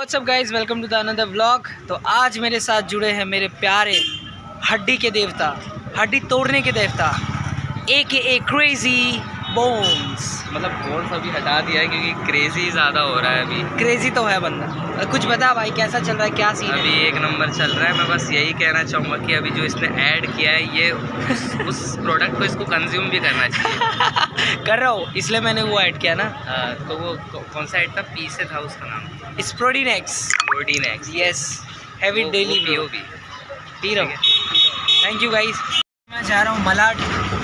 WhatsApp guys, welcome to the another vlog. तो आज मेरे साथ जुड़े हैं मेरे प्यारे हड्डी के देवता, हड्डी तोड़ने के देवता, ए क्रेजी बोन्स। मतलब बोन्स अभी हटा दिया है क्योंकि क्रेजी ज़्यादा हो रहा है अभी। क्रेजी तो है बंदा। कुछ बता भाई, कैसा चल रहा है, क्या सीन अभी है? एक नंबर चल रहा है। मैं बस यही कहना चाहूँगा कि अभी जो इसने ऐड किया है ये उस प्रोडक्ट को इसको कंज्यूम भी करना चाहिए। कर रहा हूँ, इसलिए मैंने वो ऐड किया ना। तो वो कौन सा ऐड था? पी से था उसका नाम, स्प्रोडीनेक्स। प्रोडीनेक्स। Yes, have it daily bro. पी रहा हूँ। Thank you guys. मैं जा रहा हूँ मलाड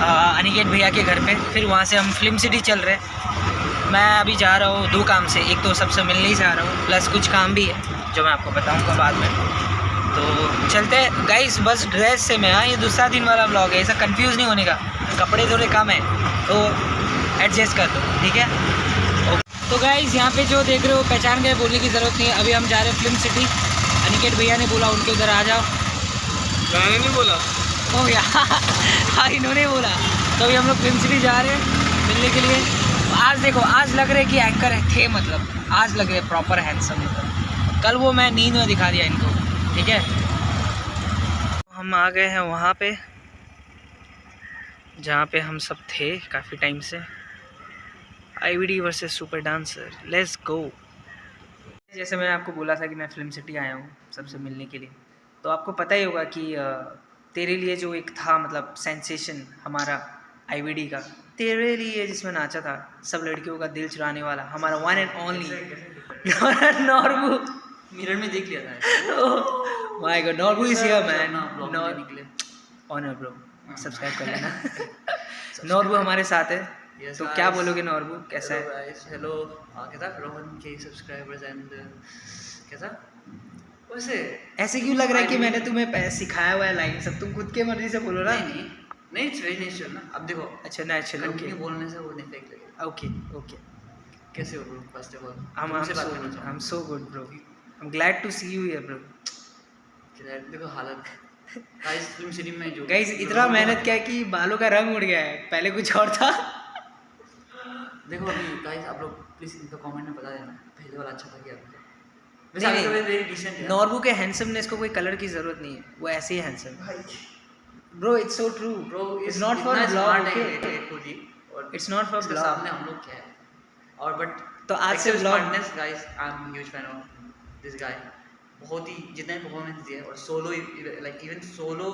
अनिकेत भैया के घर पे, फिर वहाँ से हम फिल्म सिटी चल रहे हैं। मैं अभी जा रहा हूँ 2 काम से, एक तो सबसे मिलने ही जा रहा हूँ, प्लस कुछ काम भी है जो मैं आपको बताऊँगा बाद में। तो चलते हैं गाइस। बस ड्रेस से मैं ये दूसरा दिन वाला व्लॉग है, ऐसा कंफ्यूज नहीं होने का। कपड़े थोड़े कम है तो एडजस्ट कर दो, ठीक है? तो गाइस यहाँ पे जो देख रहे हो पहचान गए, बोलने की ज़रूरत नहीं है। अभी हम जा रहे हैं फिल्म सिटी। अनिकेत भैया ने बोला उनके उधर आ जाओ। मैंने नहीं बोला। ओ यार हाँ, इन्होंने बोला। तो अभी हम लोग फिल्म सिटी जा रहे हैं मिलने के लिए। आज देखो, आज लग रहे कि एंकर थे, मतलब आज लग रहे प्रॉपर हैंडसम। मतलब कल वो मैं नींद में दिखा दिया इनको, ठीक है? हम आ गए हैं वहाँ पे जहाँ पे हम सब थे काफ़ी टाइम से। IVD versus super dancer, let's go. जैसे मैंने आपको बोला था कि मैं फिल्म सिटी आया हूँ सबसे मिलने के लिए, तो आपको पता ही होगा कि तेरे लिए जो एक था, मतलब सेंसेशन हमारा IVD का, तेरे लिए, जिसमें नाचा था सब लड़कियों का दिल चुराने वाला हमारा one and only Norbu. Mirror में देख लिया था। My god, Norbu is here man. Honour bro, subscribe कर लेना। नॉर्बू हमारे साथ है। Yes, तो guys. क्या बोलोगे नॉर्बू, कैसा Hello है? guys, hello. कैसा रोहन के सब्सक्राइबर्स एंड कैसा? वैसे ऐसे क्यों लग रहा है कि मैंने तुम्हें सिखाया हुआ है लाइन सब? तुम खुद के मर्जी से बोलो ना। नहीं, इट्स वेरी नेचुरल ना। अब देखो, अच्छा नेचुरल, ओके कंटिन्यू बोलने से वो नहीं फेक लगेगा। Okay okay. कैसे हो bro? First of all I am so good bro. I am glad to see you here bro. देखो हालत गाइस, फिल्म सिटी में जो गाइस इतना मेहनत किया कि बालों का रंग उड़ गया है, पहले कुछ और था। देखो अभी गाइस, आप लोग प्लीज इनको कमेंट में बता देना पहले वाला अच्छा था क्या? नहीं, वेरी डिसेंट है। नॉर्बू के हैंडसमनेस को कोई कलर की जरूरत नहीं है, वो ऐसे ही handsome bro. It's so true bro. It's not for blog, okay? खुद ही, और इट्स नॉट फॉर ब्लॉग। सामने हम लोग क्या है, और बट तो आज से blog guys, I am huge fan of this guy. बहुत ही जितना परफॉर्मेंस दिया है, और सोलो, लाइक इवन सोलो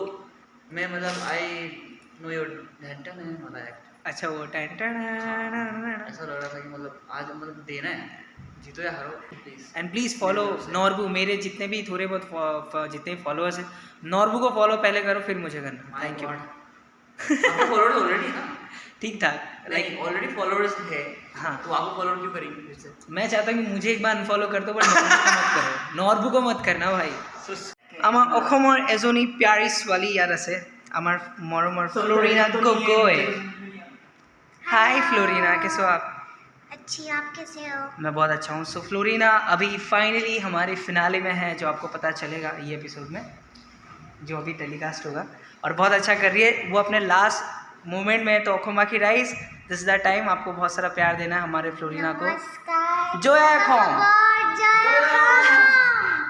में, मतलब आई नो योर ढंटन है वाला एक्ट। अच्छा, वो टेंटन ऐसा लग रहा था कि मतलब आज मतलब देना है, जीतो या हारो please. And please follow Norbu. मेरे जितने भी थोड़े बहुत जितने फॉलोअर्स हैं, नॉर्बू को फॉलो पहले करो, फिर मुझे करना। Thank you. आपको फॉलोअर्स ऑलरेडी ना? ठीक ठाक, लाइक ऑलरेडी फॉलोअर्स है। हाँ, तो आपको फॉलो क्यों करेंगे फिर से? मैं चाहता हूँ कि मुझे एक बार अनफॉलो कर दो, बट नॉर्बू को मत करो। नॉर्बू को मत करना भाई। আমাৰ অসমৰ এজনী প্যাৰী ছোৱালী ইয়াত আছে, আমাৰ মৰমৰ ফ্লোৰিনা গগৈ। हाय फ्लोरिना, कैसे हो आप? अच्छी, आप कैसे हो? मैं बहुत अच्छा हूँ। सो फ्लोरिना अभी फाइनली हमारे फिनाले में है, जो आपको पता चलेगा ये एपिसोड में, जो अभी टेलीकास्ट होगा, और बहुत अच्छा कर रही है वो अपने लास्ट मोमेंट में। तो ओखोमा की rice, this is the time. आपको बहुत सारा प्यार देना है हमारे फ्लोरिना को। नमस्कार। जोया खोम, जय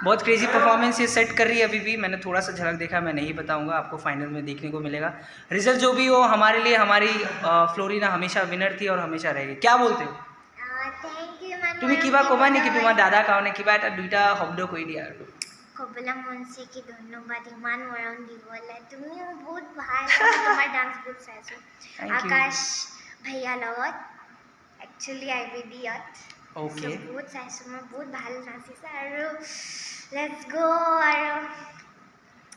बहुत क्रेजी परफॉर्मेंस ये सेट कर रही है अभी भी। मैंने थोड़ा सा झलक देखा, मैं नहीं बताऊंगा, आपको फाइनल में देखने को मिलेगा। रिजल्ट जो भी हो, हमारे लिए हमारी फ्लोरिना हमेशा विनर थी और हमेशा रहेगी। क्या बोलते हो? Thank you. তুমি কিবা কবা নেকি তোমাৰ দাদাৰ কাৰণে? কিবা এটা দুইটা শব্দ কৈ দিয়া আৰু। কবলৈ মন আছে কি ধন্যবাদ ইমান মৰম দিবলৈ। তুমিও বহুত ভাল, তোমাৰ ডান্স বহুত চাইছোঁ আকাশ ভैया লগত, একচুৱেলি IVDত। ओके, বহুত চাইছোঁ মই, বহুত ভাল নাচিছে। আৰু लेट्स गो। और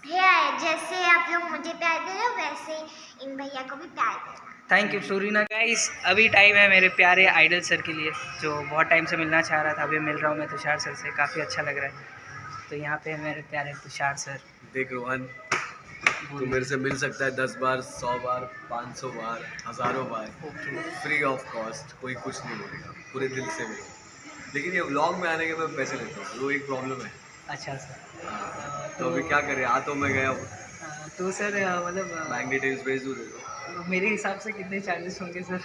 সেয়াই, जैसे आप लोग मुझे प्यार दे रहे हो वैसे इन भैया को भी प्यार देना। Thank you Florina. गाइस अभी टाइम है मेरे प्यारे आइडल सर के लिए, जो बहुत टाइम से मिलना चाह रहा था। अभी मिल रहा हूँ मैं तुषार सर से, काफ़ी अच्छा लग रहा है। तो यहाँ पे मेरे प्यारे तुषार सर। देख रोहन, तू मेरे से मिल सकता है 10 बार, 100 बार, 500 बार, हज़ारों बार, फ्री ऑफ कॉस्ट। कोई कुछ नहीं बोलेगा, पूरे दिल से मिलो। लेकिन ये व्लॉग में आने के मैं पैसे लेता हूँ, वो एक प्रॉब्लम है। अच्छा सर, तो अभी क्या करें, आ तो मैं गया हूँ। तो सर मतलब बैंक डिटेल्स भेज दूँ, दे दो। मेरे हिसाब से कितने चार्जेस होंगे सर?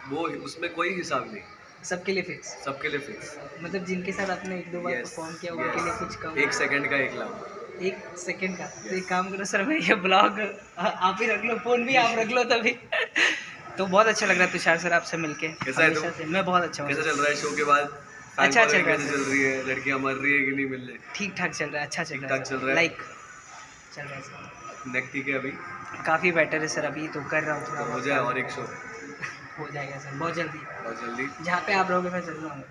वो उसमें कोई हिसाब नहीं, सबके लिए फिक्स, सबके लिए फिक्स। मतलब जिनके साथ आपने 1-2 बार परफॉर्म किया उनके लिए कुछ कम? 1 सेकंड का 1 लाख। 1 सेकंड का? तो एक काम करो सर, मैं ये ब्लॉग आप ही रख लो, फ़ोन भी आप रख लो तभी। तो बहुत अच्छा लग रहा है तुषार सर आपसे मिलके। कैसा है हमेशा से मैं बहुत अच्छा हूँ। कैसा चल रहा है शो के बाद? अच्छा चल रहा है, चल रही है, लड़कियां मर रही है कि नहीं मिल रही? ठीक ठाक चल रहा है, अच्छा चल रहा है, ठीक-ठाक चल रहा है। लाइक चल रहा है सर, नेक ठीक है अभी? काफ़ी बेटर है सर, अभी तो कर रहा हूँ थोड़ा तो हो बहुत जाए काम। और एक शो हो जाएगा सर बहुत जल्दी, बहुत जल्दी। जहाँ पे आप रहोगे मैं जरूर आऊँगा,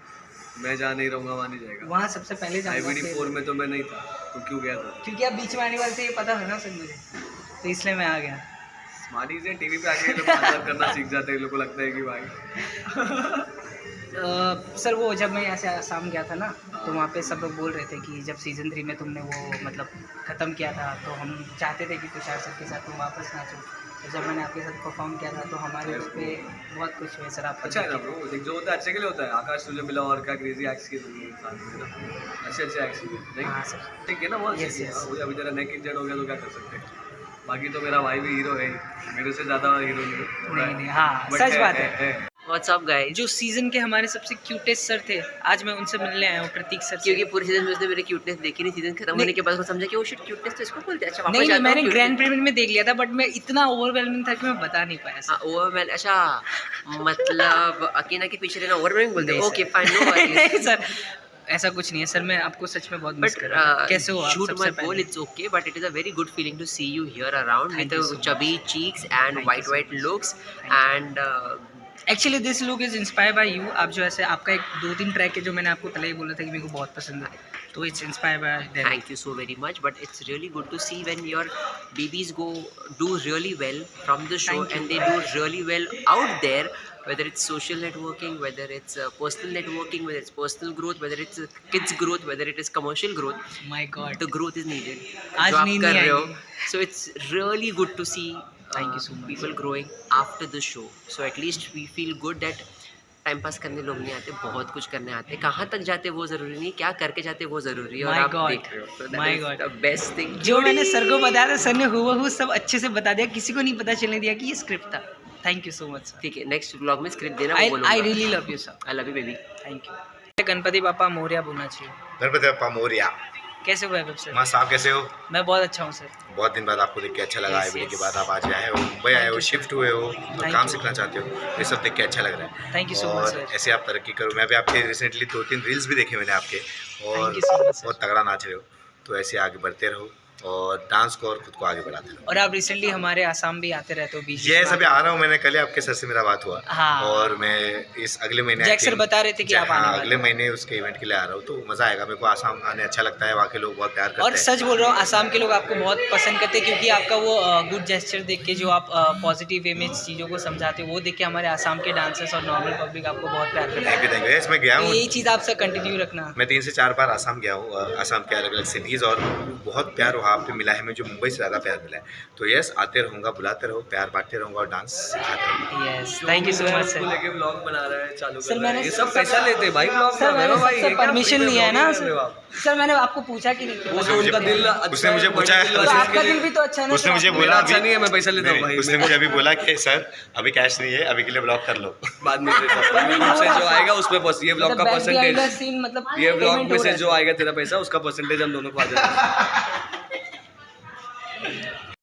मैं जहाँ नहीं रहूँगा वहाँ नहीं जाएगा। वहाँ सबसे पहले जाऊँगा। IBD 4 में तो मैं नहीं था, तो क्यों गया था? क्योंकि आप बीच में आने वाले थे ये पता था ना सर मुझे, तो इसलिए मैं आ गया। स्मार्टी से टीवी पे आके ये लोग बात करना सीख जाते हैं, इन लोग को लगता है कि भाई सर वो जब मैं यहाँ से आसाम गया था ना, तो वहाँ पे सब लोग बोल रहे थे कि जब सीज़न 3 में तुमने वो मतलब ख़त्म किया था तो हम चाहते थे कि तुषार सर के साथ तुम वापस नाचो। तो जब मैंने आपके साथ परफॉर्म किया था तो हमारे उस पर बहुत कुछ हुए सर। आप अच्छा है ना ब्रो, देख जो होता है अच्छे के लिए होता है। आकाश तुझे मिला और क्या क्रेजी एक्ट्स किए तुमने साथ में ना, अच्छे एक्ट्स किए नहीं? हाँ सर, ठीक है ना, बहुत Yes, yes. अभी तेरा नेक इंजर्ड हो गया तो क्या कर सकते हैं? बाकी तो मेरा भाई भी हीरो है, मेरे से ज़्यादा हीरो नहीं नहीं, हाँ But सच बात है। What's up guys? जो सीज़न के हमारे सबसे क्यूटेस्ट सर थे, आज मैं उनसे मिलने आया हूँ, प्रतीक सर से। क्योंकि पूरे सीजन में उसने मेरे क्यूटनेस देखी नहीं, सीजन खत्म होने के बाद उसको समझा कि वो शिट क्यूटनेस तो इसको बोलते हैं। अच्छा वापस नहीं जाता हूँ मैंने cuteness- ग्रैंड प्रीमियर में देख लिया था, बट मैं इतना ओवरवेलमिंग था कि मैं बता नहीं पाया सर। हाँ ओवरवेल, अच्छा मतलब अकीना के पीछे रहना ओवरवेलिंग बोलते हैं। नहीं, okay sir. Fine, no worries. Sir ऐसा कुछ नहीं है सर, मैं आपको सच में बहुत मिस But कर रहा हूँ। कैसे हो आप? shoot सबसे my goal, पहले it's okay, but it is a very good feeling to see you here around Thank with you the so much. chubby cheeks and Thank you so white looks Thank you. and actually this look is inspire by you. आप जो ऐसे आपका एक 2-3 track है जो मैंने आपको पहले ही बोला था कि मेरे को बहुत पसंद है, तो it's inspire bye them. thank you so very much. But it's really good to see when your BBs do really well from the show Thank you. and they do really well out there, whether it's social networking, whether it's personal networking, whether it's personal growth, whether it's kids growth, whether it is commercial growth. My God, The growth is needed. आज जो आप नींद कर नहीं रहे हो, आएगी। so it's really good to see Thank you so much. people growing after the show. So at least we feel good that time pass करने लोग नहीं आते, बहुत कुछ करने आते। कहाँ तक जाते वो ज़रूरी नहीं, क्या करके जाते वो ज़रूरी है। और My आप God. देख रहे हो, so My that is God. the best thing. जो मैंने सर को बताया था, सर ने हुबहू सब अच्छे से बता दिया, किसी को नहीं पता चलने दिया कि ये स्क्रिप्ट था। Thank you so much sir. ठीक है, नेक्स्ट व्लॉग में स्क्रिप्ट देना, वो आई बोलूँगा। Really love you sir, I love you baby. Thank you. Ganpati बापा मोरया बोलना चाहिए। गणपति बप्पा मोरया। कैसे हो वैभव सर? मस्त, आप कैसे हो? मैं बहुत अच्छा हूँ सर। बहुत दिन बाद आपको देख के अच्छा लगा। Yes, IBD के yes. बाद आप आज आए हो, मुंबई आए हो, शिफ्ट हुए हो, तो Thank काम you. सीखना चाहते हो, ये सब देख के अच्छा लग रहा है। Thank you so much, और sir. ऐसे आप तरक्की करो। मैं भी आपके रिसेंटली 2-3 रील्स भी देखे मैंने आपके, और Thank you so much, sir. बहुत तगड़ा नाच रहे हो। तो ऐसे आगे बढ़ते रहो और डांस को और खुद को आगे बढ़ाते रहो। और आप रिसेंटली हमारे आसाम भी आते रहते हो बीच ये अभी आ रहा हूँ, मैंने कल ही आपके सर से मेरा बात हुआ। हाँ। और मैं इस अगले महीने जैक सर बता रहे थे कि आप आने हाँ, वाले अगले हो। महीने उसके इवेंट के लिए आ रहा हूँ, तो मज़ा आएगा। मेरे को आसाम आने अच्छा लगता है, वहाँ के लोग बहुत प्यार करते और हैं। सच बोल रहा हूँ, आसाम के लोग आपको बहुत पसंद करते हैं क्योंकि आपका वो गुड जेस्चर देख के, जो आप पॉजिटिव वे में चीज़ों को समझाते हो, वो देख के हमारे आसाम के डांसर्स और नॉर्मल पब्लिक आपको बहुत प्यार करता है। Thank you. यस, मैं गया तो हूँ। यही चीज़ आपसे कंटिन्यू रखना। मैं 3 से 4 बार आसाम गया हूँ, आसाम के अलग अलग सिटीज़, और बहुत प्यार वहाँ पे मिला है मुझे, मुंबई से ज़्यादा प्यार मिला है। तो यस, आते रहूँगा, बुलाते रहो, प्यार बांटते रहूँगा और डांस सिखाते रहूँगा। Yes, thank you so much उसको सर। लेके ब्लॉग बना रहा है, चालू सर कर रहा है। मैंने ये सब पैसा लेते हैं भाई ब्लॉग सर मैंने भाई, सबसे परमिशन लिया है ना सर। सर मैंने आपको पूछा कि नहीं? वो तो उनका दिल अच्छा उसने मुझे है, पूछा है। बड़े तो दिल वाले आपका के लिए- दिल भी तो अच्छा है ना उसने सर? मुझे मेरा बोला अच्छा अभी- नहीं है, मैं पैसा लेता हूँ नहीं, भाई। उसने मुझे अभी बोला कि सर अभी कैश नहीं है, अभी के लिए ब्लॉक कर लो। बाद में यूट्यूब से जो आएगा उसमें ये ब्लॉग का मतलब back behind the percentage, scene, मतलब ये payment ब्लॉग हो में रहा से है। जो आएगा तेरा पैसा, उसका परसेंटेज हम दोनों को आ जाएगा।